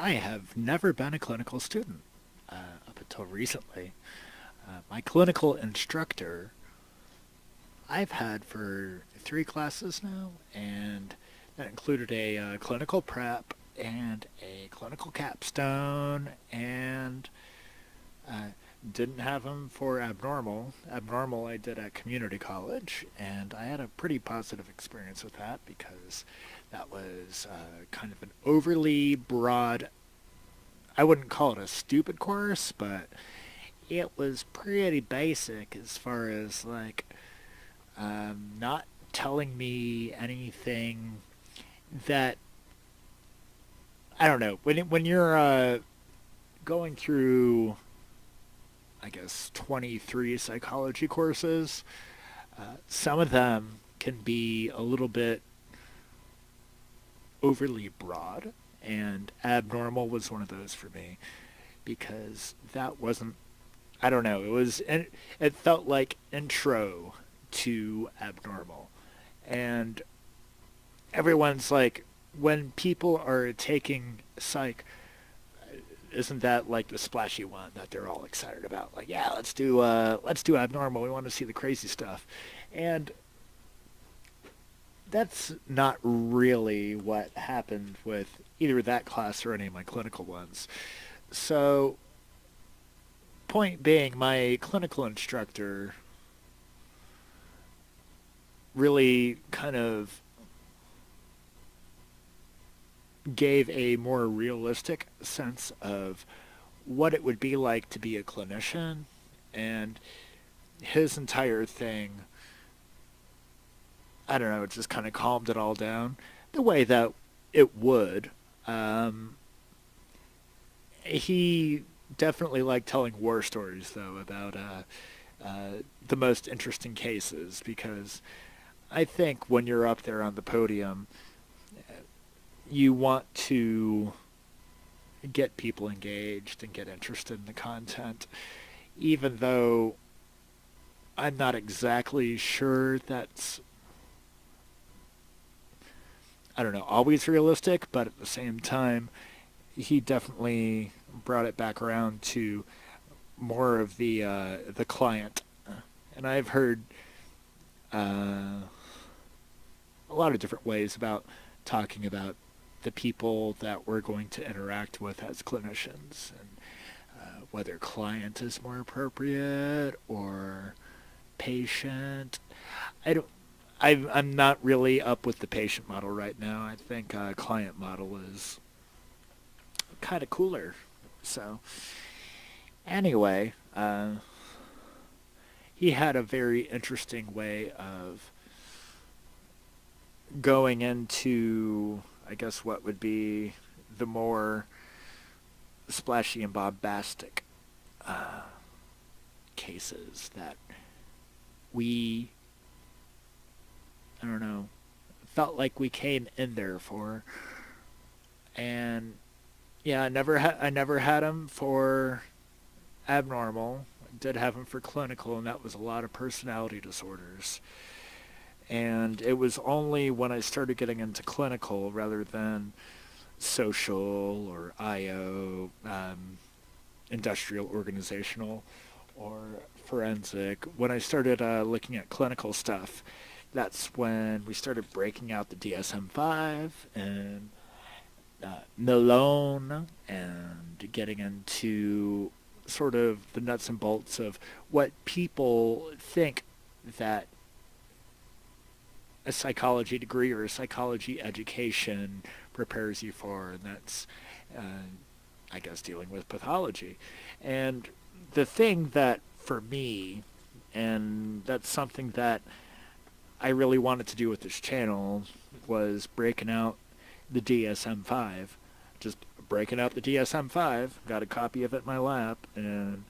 I have never been a clinical student up until recently. My clinical instructor I've had for 3 classes now, and that included a clinical prep and a clinical capstone, and uh, didn't have them for abnormal. Abnormal I did at community college, and I had a pretty positive experience with that because that was kind of an overly broad, I wouldn't call it a stupid course, but it was pretty basic as far as like not telling me anything that I don't know. When you're going through, I guess 23 psychology courses, some of them can be a little bit overly broad, and abnormal was one of those for me because that wasn't. I don't know. It felt like intro to abnormal, and everyone's like, when people are taking psych, isn't that like the splashy one that they're all excited about? Like, yeah, let's do abnormal. We want to see the crazy stuff, and that's not really what happened with either that class or any of my clinical ones. So, point being, my clinical instructor really kind of gave a more realistic sense of what it would be like to be a clinician, and his entire thing, I don't know, it just kind of calmed it all down the way that it would. Um, he definitely liked telling war stories, though, about the most interesting cases, because I think when you're up there on the podium, you want to get people engaged and get interested in the content, even though I'm not exactly sure that's, I don't know, always realistic, but at the same time, he definitely brought it back around to more of the client. And I've heard uh, a lot of different ways about talking about the people that we're going to interact with as clinicians, and whether client is more appropriate or patient. I don't. I'm not really up with the patient model right now. I think client model is kind of cooler. So anyway, he had a very interesting way of going into, I guess, what would be the more splashy and bombastic uh, cases that we, I don't know, felt like we came in there for. And yeah, I never had him for abnormal. I did have him for clinical, and that was a lot of personality disorders. And it was only when I started getting into clinical rather than social or IO, industrial organizational, or forensic, when I started looking at clinical stuff, that's when we started breaking out the DSM-5 and Malone, and getting into sort of the nuts and bolts of what people think that a psychology degree or a psychology education prepares you for, and that's, uh, I guess, dealing with pathology. And the thing that, for me, and that's something that I really wanted to do with this channel, was breaking out the DSM-5. Just breaking out the DSM-5, got a copy of it in my lap, and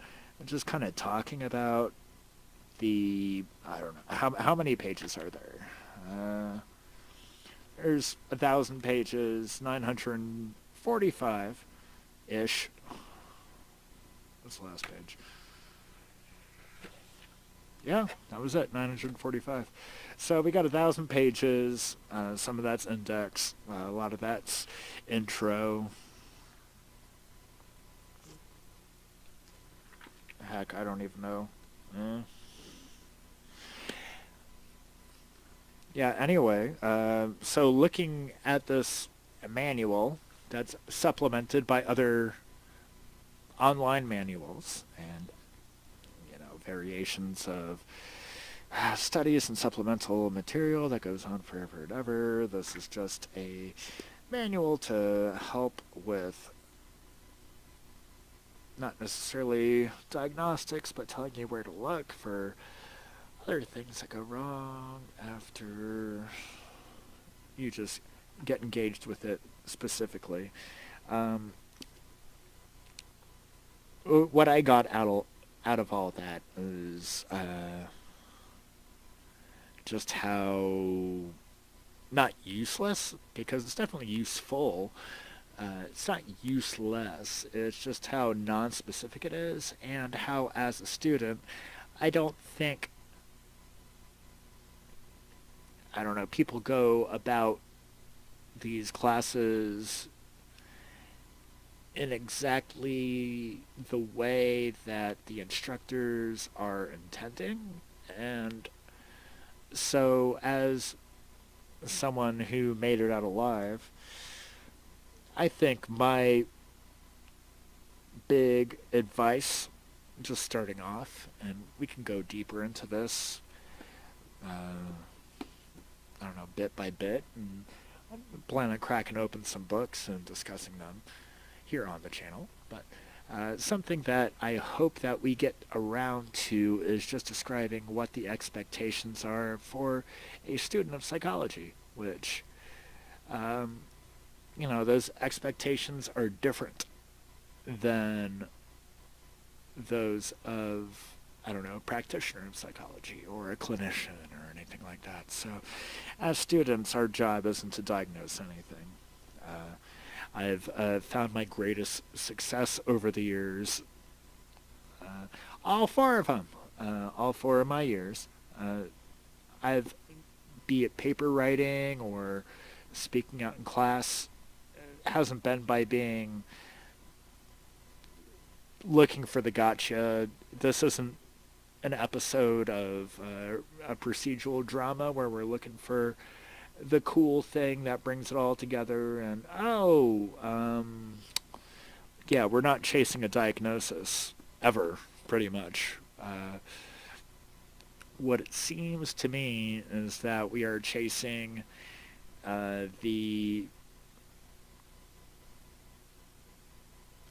just kind of talking about the, I don't know, how many pages are there? There's 1,000 pages, 945-ish. What's the last page? Yeah, that was it, 945. So we got 1,000 pages. Some of that's index. A lot of that's intro. Heck, I don't even know. Eh. Yeah, anyway, so looking at this manual that's supplemented by other online manuals and, variations of studies and supplemental material that goes on forever and ever. This is just a manual to help with not necessarily diagnostics, but telling you where to look for other things that go wrong after you just get engaged with it specifically. Um, what I got out of all that is just how not useless, because it's definitely useful. It's not useless. It's just how non-specific it is, and how, as a student, I don't think, I don't know, people go about these classes in exactly the way that the instructors are intending. And so, as someone who made it out alive, I think my big advice, just starting off, and we can go deeper into this, I don't know, bit by bit, and I plan on cracking open some books and discussing them here on the channel. But something that I hope that we get around to is just describing what the expectations are for a student of psychology, which, those expectations are different than those of, I don't know, a practitioner of psychology or a clinician or anything like that. So as students, our job isn't to diagnose anything. I've found my greatest success over the years, all four of them, all 4 of my years. I've, be it paper writing or speaking out in class, hasn't been by being looking for the gotcha. This isn't an episode of a procedural drama where we're looking for the cool thing that brings it all together. And yeah, we're not chasing a diagnosis ever, pretty much. What it seems to me is that we are chasing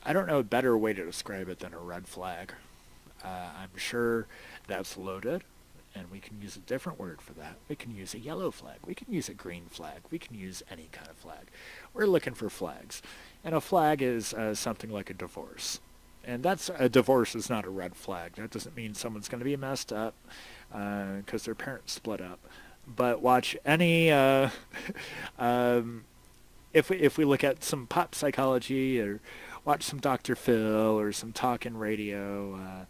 I don't know a better way to describe it than a red flag. I'm sure that's loaded, and we can use a different word for that. We can use a yellow flag. We can use a green flag. We can use any kind of flag. We're looking for flags. And a flag is something like a divorce. And a divorce is not a red flag. That doesn't mean someone's going to be messed up because their parents split up. But watch any, if we look at some pop psychology or watch some Dr. Phil or some talking radio,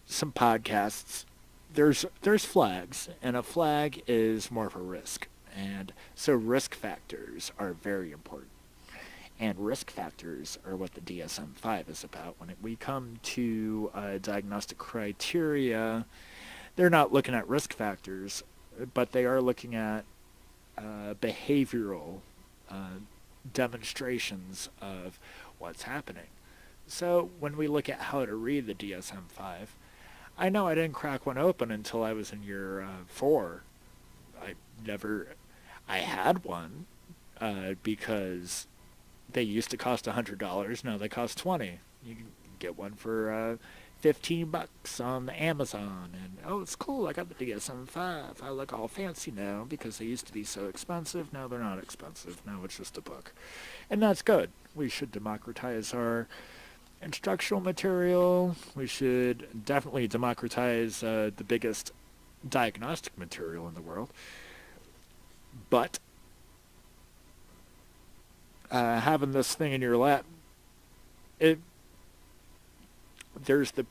some podcasts, there's flags, and a flag is more of a risk. And so risk factors are very important. And risk factors are what the DSM-5 is about. When we come to diagnostic criteria, they're not looking at risk factors, but they are looking at behavioral demonstrations of what's happening. So when we look at how to read the DSM-5, I know I didn't crack one open until I was in year 4. I had one because they used to cost $100. Now they cost $20. You can get one for $15 on Amazon, and it's cool. I got the DSM-5. I look all fancy now because they used to be so expensive. Now they're not expensive. Now it's just a book, and that's good. We should democratize our instructional material. We should definitely democratize the biggest diagnostic material in the world. But having this thing in your lap, there's the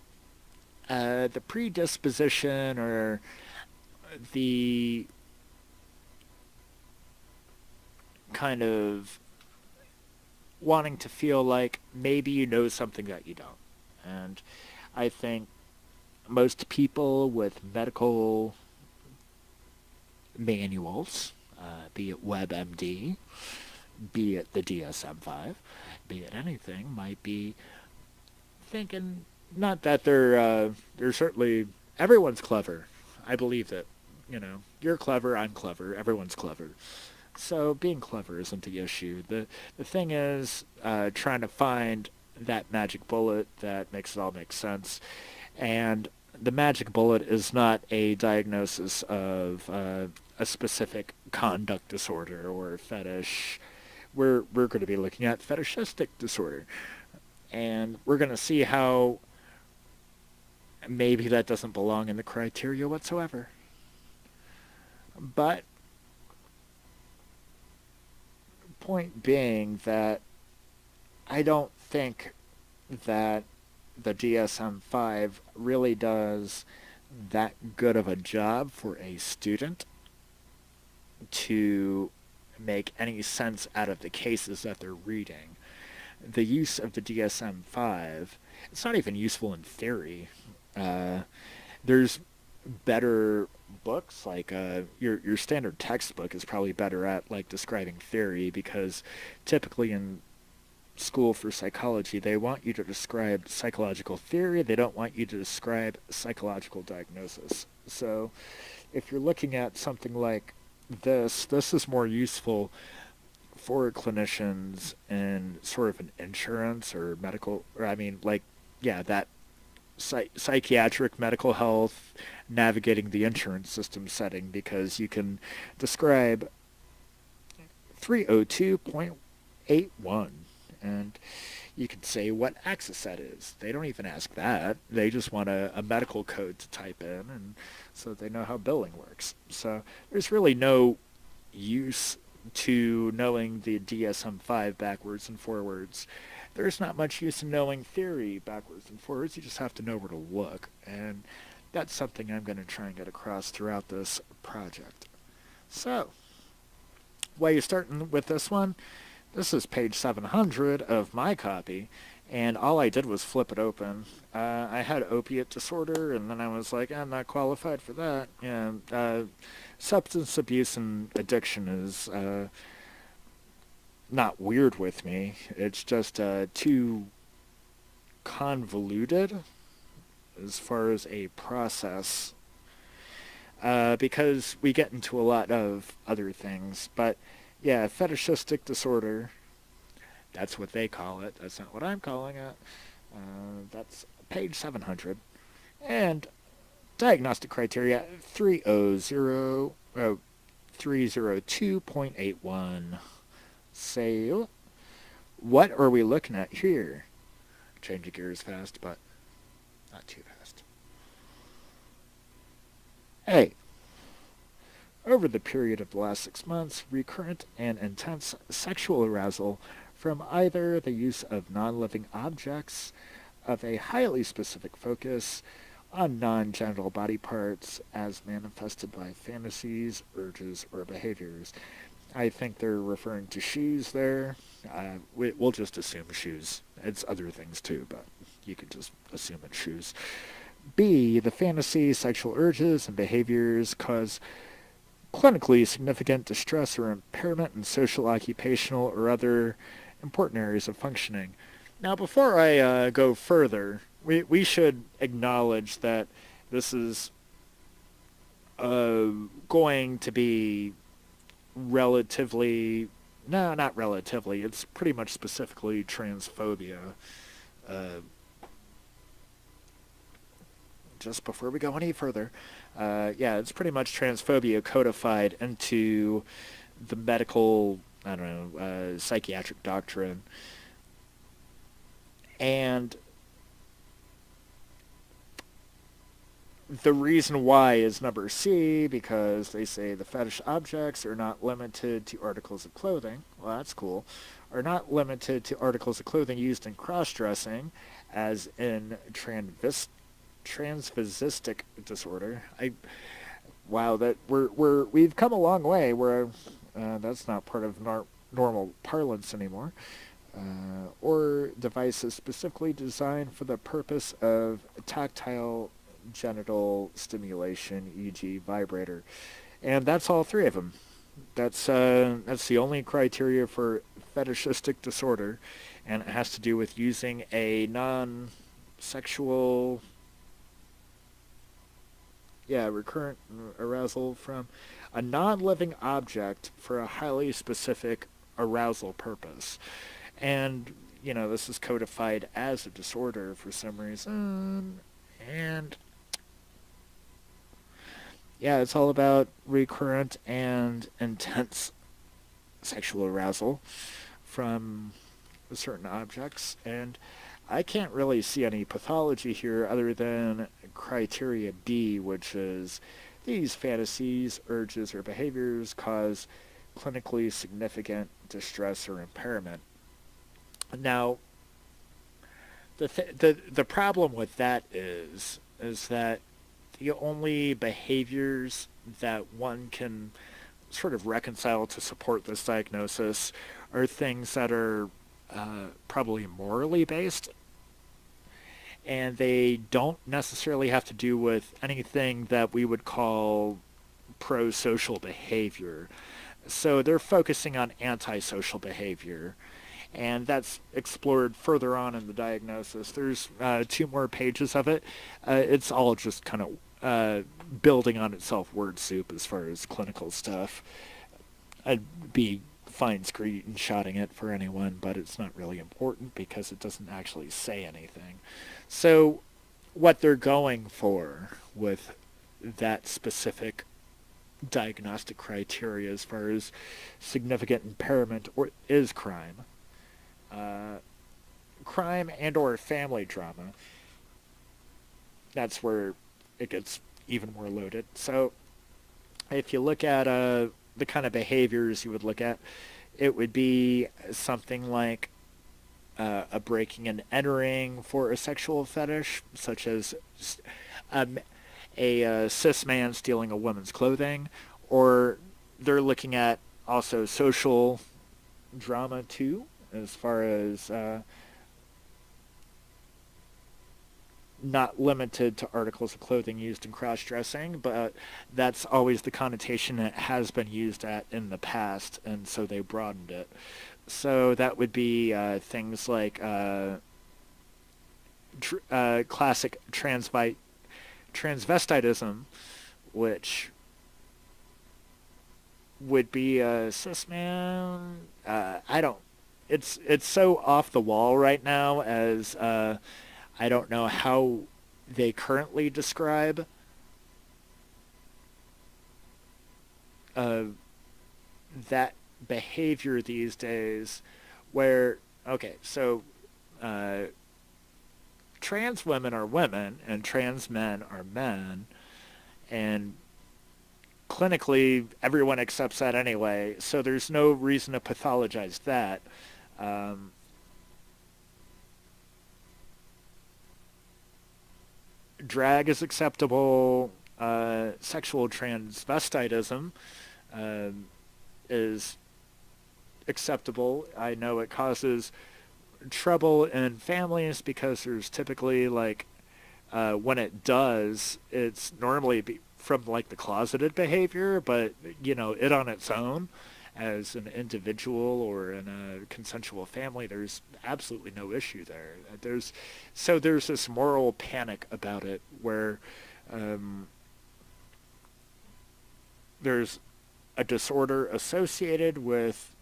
predisposition or the kind of wanting to feel like maybe you know something that you don't. And I think most people with medical manuals, be it WebMD, be it the DSM-5, be it anything, might be thinking, not that they're certainly, everyone's clever. I believe that, you're clever, I'm clever, everyone's clever. So being clever isn't the issue. The thing is trying to find that magic bullet that makes it all make sense. And the magic bullet is not a diagnosis of a specific conduct disorder or fetish. We're going to be looking at fetishistic disorder. And we're going to see how maybe that doesn't belong in the criteria whatsoever. But point being that I don't think that the DSM-5 really does that good of a job for a student to make any sense out of the cases that they're reading. The use of the DSM-5, it's not even useful in theory. There's better books, like your standard textbook is probably better at like describing theory, because typically in school for psychology they want you to describe psychological theory, they don't want you to describe psychological diagnosis. So if you're looking at something like this is more useful for clinicians in sort of an insurance or medical, or I mean like, yeah, that psychiatric medical health, navigating the insurance system setting, because you can describe 302.81 and you can say what axis that is. They don't even ask that. They just want a medical code to type in, and so they know how billing works. So there's really no use to knowing the DSM-5 backwards and forwards. There's not much use in knowing theory backwards and forwards. You just have to know where to look. And that's something I'm going to try and get across throughout this project. So, while you're starting with this one, this is page 700 of my copy, and all I did was flip it open. I had opiate disorder, and then I was like, I'm not qualified for that. And substance abuse and addiction is not weird with me. It's just too convoluted as far as a process, because we get into a lot of other things. But yeah, fetishistic disorder, that's what they call it. That's not what I'm calling it. That's page 700. And diagnostic criteria 302.81. So, what are we looking at here? Changing gears fast, but not too fast. A. Over the period of the last 6 months, recurrent and intense sexual arousal from either the use of non-living objects of a highly specific focus on non-genital body parts as manifested by fantasies, urges, or behaviors. I think they're referring to shoes there. We'll just assume shoes. It's other things too, but you can just assume it's shoes. B. The fantasy, sexual urges, and behaviors cause clinically significant distress or impairment in social, occupational, or other important areas of functioning. Now, before I go further, we should acknowledge that this is going to be relatively, no, not relatively, it's pretty much specifically transphobia. Just before we go any further, yeah, it's pretty much transphobia codified into the medical, I don't know, psychiatric doctrine. And the reason why is number C, because they say the fetish objects are not limited to articles of clothing. Well, that's cool. Are not limited to articles of clothing used in cross-dressing, as in transphysistic disorder. Wow, that we've come a long way where that's not part of normal parlance anymore. or devices specifically designed for the purpose of tactile genital stimulation, e.g., vibrator. And that's all three of them. That's the only criteria for fetishistic disorder, and it has to do with using a non-sexual, recurrent arousal from a non-living object for a highly specific arousal purpose. And this is codified as a disorder for some reason, and it's all about recurrent and intense sexual arousal from certain objects, and I can't really see any pathology here other than criteria B, which is these fantasies, urges, or behaviors cause clinically significant distress or impairment. Now, the problem with that is that the only behaviors that one can sort of reconcile to support this diagnosis are things that are probably morally based, and they don't necessarily have to do with anything that we would call pro-social behavior. So they're focusing on antisocial behavior, and that's explored further on in the diagnosis. There's 2 more pages of it. It's all just kind of building on itself word soup as far as clinical stuff. I'd be fine screenshotting it for anyone, but it's not really important because it doesn't actually say anything. So what they're going for with that specific diagnostic criteria as far as significant impairment is crime. Crime and or family drama. That's where it gets even more loaded. So if you look at the kind of behaviors you would look at, it would be something like a breaking and entering for a sexual fetish, such as a cis man stealing a woman's clothing, or they're looking at also social drama too, as far as not limited to articles of clothing used in cross-dressing, but that's always the connotation it has been used at in the past, and so they broadened it. So that would be things like classic transvestitism, which would be a cis man. I don't. It's so off the wall right now as I don't know how they currently describe that behavior these days. Where so trans women are women and trans men are men, and clinically everyone accepts that anyway, so there's no reason to pathologize that. Drag is acceptable. Sexual transvestitism is acceptable. I know it causes trouble in families because there's typically when it does, it's normally from the closeted behavior, but it on its own as an individual or in a consensual family, there's absolutely no issue there. There's this moral panic about it where there's a disorder associated with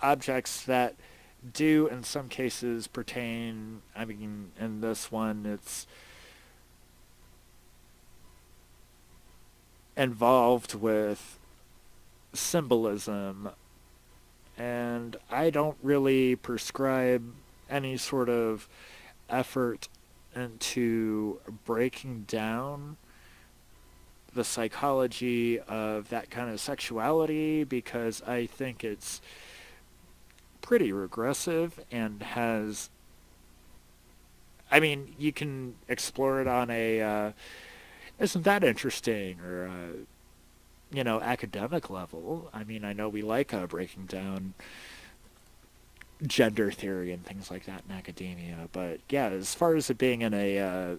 objects that do in some cases pertain, in this one it's involved with symbolism, and I don't really prescribe any sort of effort into breaking down the psychology of that kind of sexuality because I think it's pretty regressive and has... you can explore it on a isn't that interesting or academic level. I know we like breaking down gender theory and things like that in academia. But yeah, as far as it being in a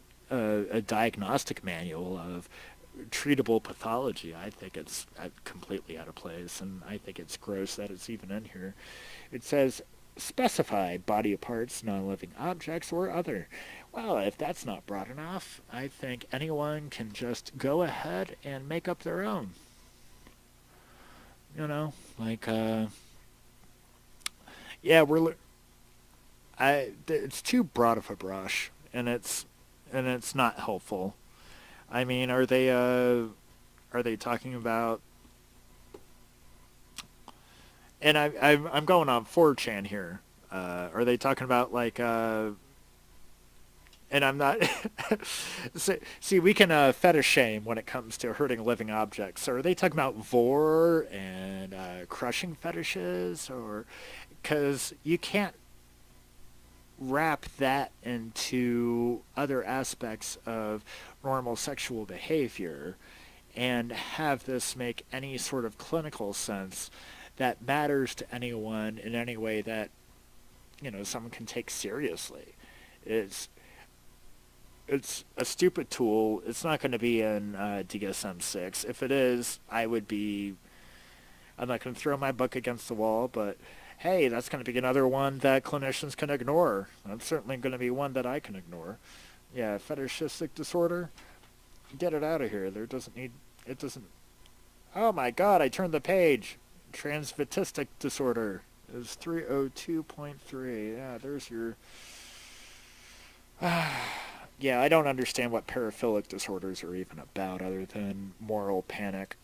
diagnostic manual of treatable pathology, I think it's completely out of place, and I think it's gross that it's even in here. It says specify body parts, non-living objects, or other. Well, if that's not broad enough, I think anyone can just go ahead and make up their own. You know, like yeah, it's too broad of a brush, and it's not helpful. I mean, are they talking about? And I'm going on 4chan here. Are they talking about like? And I'm not. See, we can fetish shame when it comes to hurting living objects. So are they talking about vor and crushing fetishes, or because you can't wrap that into other aspects of normal sexual behavior and have this make any sort of clinical sense that matters to anyone in any way that someone can take seriously. It's it's a stupid tool. It's not going to be in DSM-6. If it is, I'm not going to throw my book against the wall, but hey, that's going to be another one that clinicians can ignore. That's certainly going to be one that I can ignore. Yeah, fetishistic disorder, get it out of here. It doesn't, oh my god, I turned the page. Transphobia disorder is 302.3. Yeah, there's your, yeah, I don't understand what paraphilic disorders are even about other than moral panic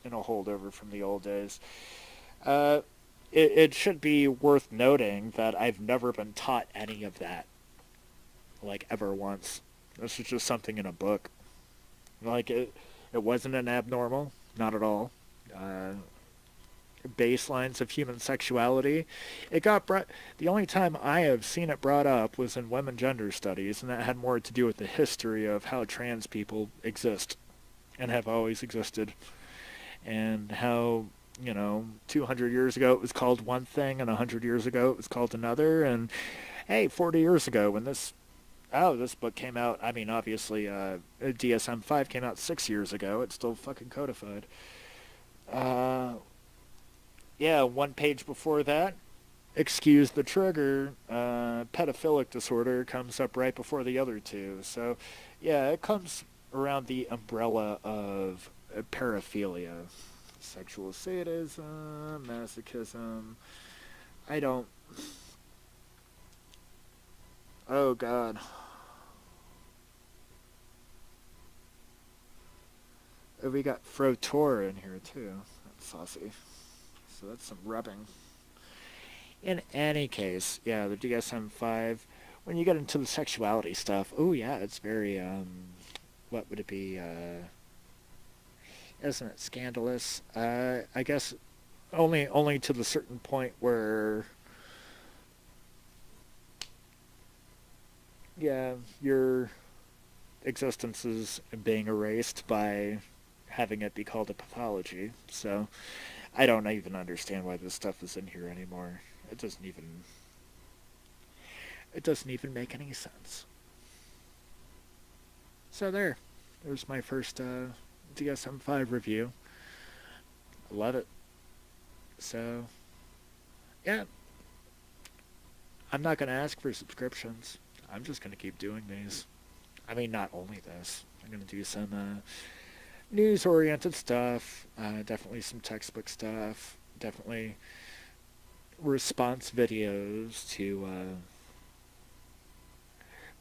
and a holdover from the old days. Uh, it should be worth noting that I've never been taught any of that, like, ever once. This is just something in a book. Like, it wasn't an abnormal, not at all. Baselines of human sexuality. It got brought. The only time I have seen it brought up was in women gender studies, and that had more to do with the history of how trans people exist and have always existed, and how 200 years ago it was called one thing, and 100 years ago it was called another, and hey, 40 years ago when this book came out, I mean, obviously, DSM-5 came out 6 years ago. It's still fucking codified. Yeah, one page before that, excuse the trigger, pedophilic disorder comes up right before the other two. So, yeah, it comes around the umbrella of paraphilia, sexual sadism, masochism. I don't. Oh, God. Oh, we got Frotor in here, too. That's saucy. So that's some rubbing. In any case, yeah, the DSM-5, when you get into the sexuality stuff, oh yeah, it's very, what would it be, isn't it scandalous? I guess only to the certain point where, yeah, your existence is being erased by having it be called a pathology. So I don't even understand why this stuff is in here anymore. It doesn't even make any sense. So there's my first DSM-5 review. I love it. So yeah, I'm not going to ask for subscriptions. I'm just going to keep doing these. I mean, not only this. I'm going to do some news-oriented stuff. Definitely some textbook stuff. Definitely response videos to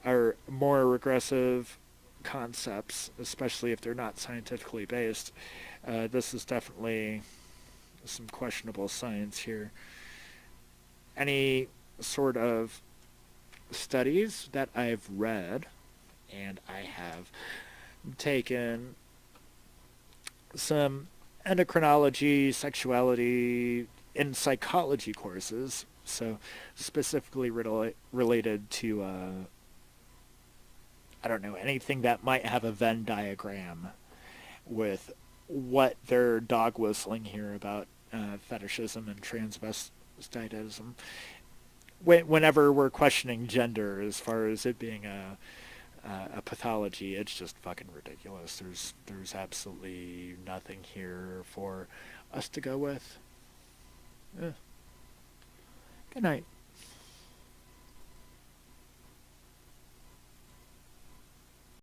our more regressive concepts, especially if they're not scientifically based. This is definitely some questionable science here. Any sort of studies that I've read, and I have taken some endocrinology, sexuality, and psychology courses, so specifically related to, I don't know, anything that might have a Venn diagram with what they're dog whistling here about fetishism and dietism. Whenever we're questioning gender as far as it being a pathology, it's just fucking ridiculous. There's absolutely nothing here for us to go with. Eh. Good night.